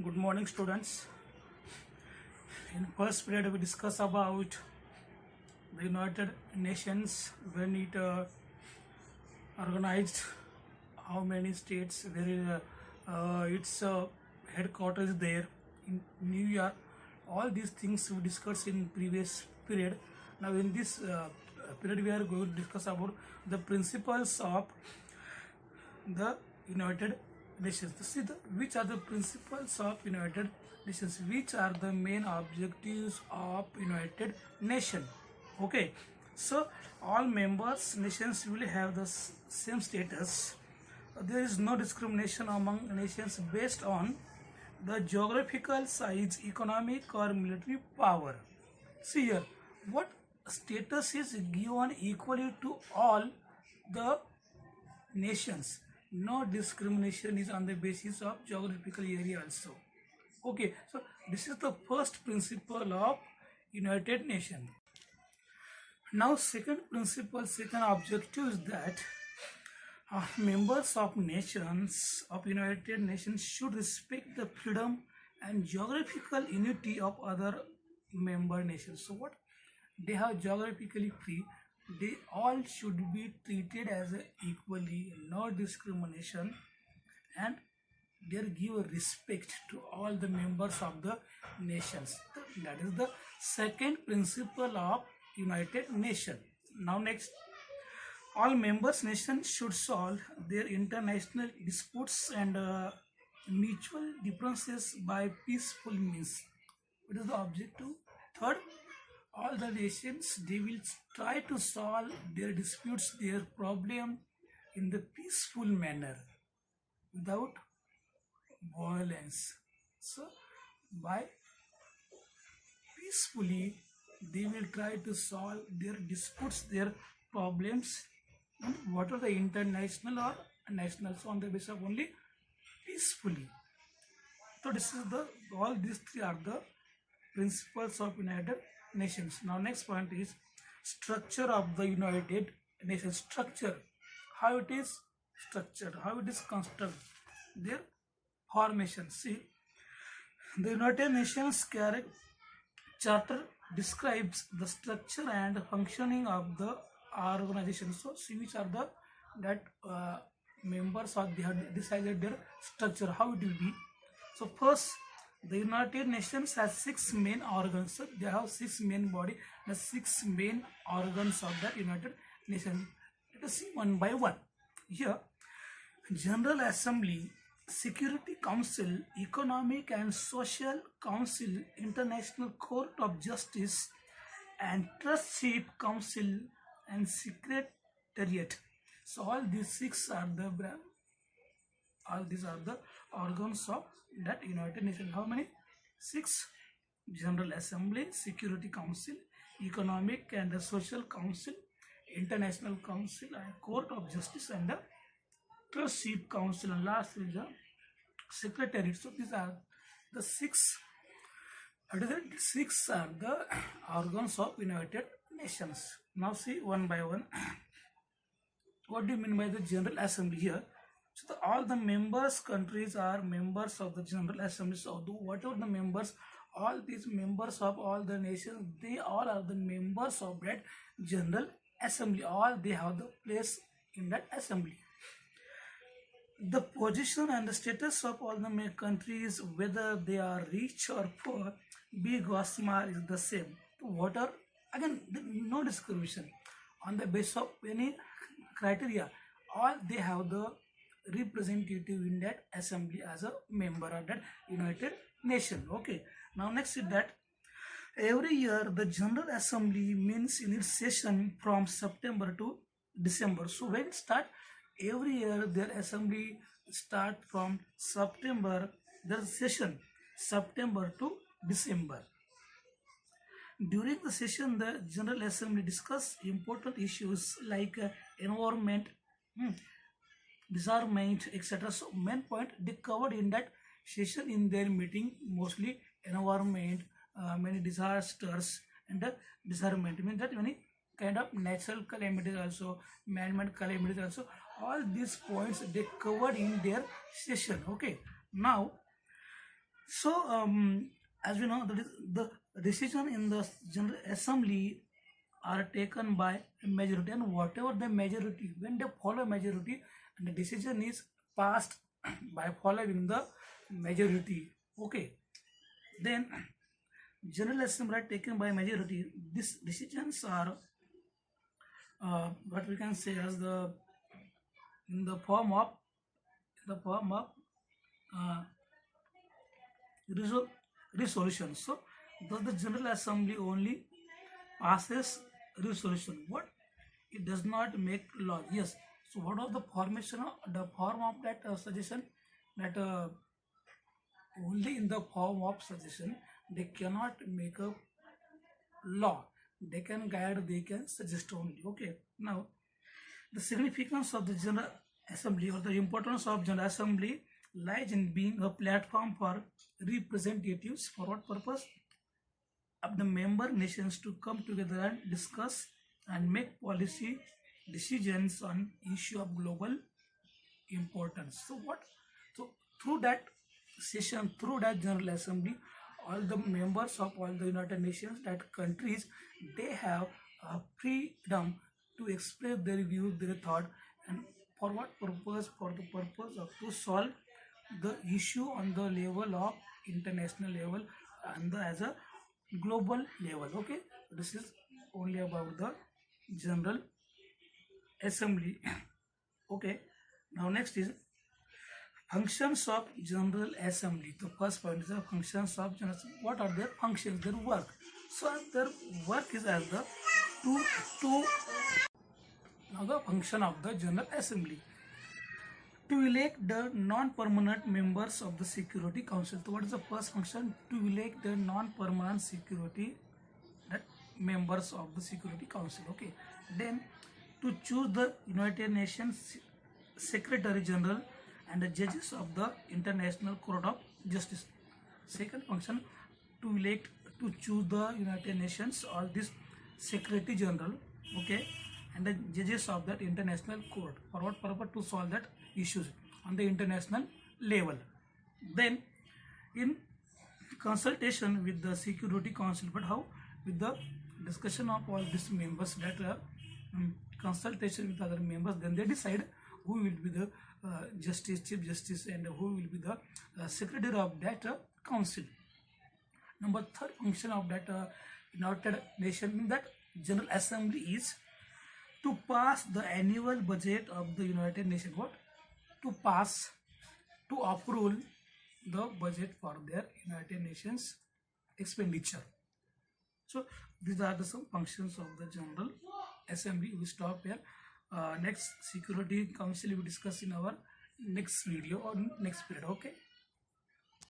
Good morning, students. In first period, we discuss about the United Nations when it organized, how many states there is, its headquarters is there in New York. All these things we discussed in previous period. Now, in this period, we are going to discuss about the principles of the United Nations. See which are the principles of United Nations, which are the main objectives of United Nation. Okay, so all members nations will have the same status. There is no discrimination among nations based on the geographical size, economic or military power. See here, what status is given equally to all the nations. No discrimination is on the basis of geographical area also. Okay, so this is the first principle of United Nations. Now second principle, second objective is that members of nations of United Nations should respect the freedom and geographical unity of other member nations. So what they have geographically free, they all should be treated as equally, no discrimination, and they give respect to all the members of the nations. That is the second principle of United Nations. Now next, all members nations should solve their international disputes and mutual differences by peaceful means. What is the objective? Third, all the nations, they will try to solve their disputes, their problem in the peaceful manner without violence. So by peacefully they will try to solve their disputes, their problems, and what are the international or national, so on the basis of only peacefully. So this is the, all these three are the principles of United Nations. Now next point is structure of the United Nations. Structure, how it is structured, how it is constructed, their formation. See, the United Nations Charter describes the structure and functioning of the organization. So see which are the that members, or they have decided their structure, how it will be. So first, the United Nations has 6 main organs. So they have 6 main body, the 6 main organs of the United Nations. Let us see one by one. Here, General Assembly, Security Council, Economic and Social Council, International Court of Justice, and Trusteeship Council and Secretariat. So all these 6 are the organs of that United Nations. How many? 6. General Assembly, Security Council, Economic and Social Council, International Council, and Court of Justice, and the Trusteeship Council, and last is the Secretariat. So these are the 6. What is it? 6 are the organs of United Nations. Now see one by one. What do you mean by the General Assembly here? So all the members countries are members of the General Assembly. So whatever the members, all these members of all the nations, they all are the members of that General Assembly. All they have the place in that assembly. The position and the status of all the countries, whether they are rich or poor, big or small, is the same. What are, again, no discrimination on the basis of any criteria. All they have the representative in that assembly as a member of that United Nations. Okay, now next is that every year the General Assembly means in its session from September to December. So when it start, every year their assembly start from September, their session September to December. During the session, the General Assembly discuss important issues like environment, disarmament, etc. So main point they covered in that session in their meeting, mostly environment, many disasters, and the disarmament means that many kind of natural calamities also, man-made calamities also. All these points they covered in their session. Okay, now So as we know, that is the decision in the General Assembly are taken by a majority, and whatever the majority, when they follow majority, and the decision is passed by following the majority. Okay, then General Assembly are taken by majority. These decisions are what we can say as the in the form of uh, resol- resolution. So the General Assembly only passes resolution. What, it does not make law. Yes. So what was the formation of the form of that suggestion? That only in the form of suggestion they cannot make a law. They can guide. They can suggest only. Okay. Now the significance of the General Assembly, or the importance of General Assembly, lies in being a platform for representatives for what purpose? Of the member nations to come together and discuss and make policy decisions on issue of global importance. So what? So through that session, through that General Assembly, all the members of all the United Nations, that countries, they have freedom to express their views, their thought, and for what purpose? For the purpose of to solve the issue on the level of international level and as a global level. Okay, this is only about the General Assembly. Okay, now next is functions of General Assembly. The first point is the functions of General Assembly. What are their functions, their work? So their work is as the to now the function of the General Assembly to elect the non-permanent members of the Security Council. So what is the first function? To elect the non-permanent security that members of the Security Council. Okay, then to choose the United Nations Secretary General and the judges of the International Court of Justice. Second function, to elect, to choose the United Nations or this Secretary General, okay, and the judges of that international court. For what purpose? To solve that issues on the international level. Then in consultation with the Security Council, but how? With the discussion of all these members, that consultation with other members, then they decide who will be the justice, chief justice, and who will be the secretary of that council. Number third function of that United Nations, means that General Assembly is to pass the annual budget of the United Nations. What? To pass, to approve the budget for their United Nations expenditure. So these are the some functions of the General Assembly. We stop here. Next Security Council we discuss in our next video or next period. Okay.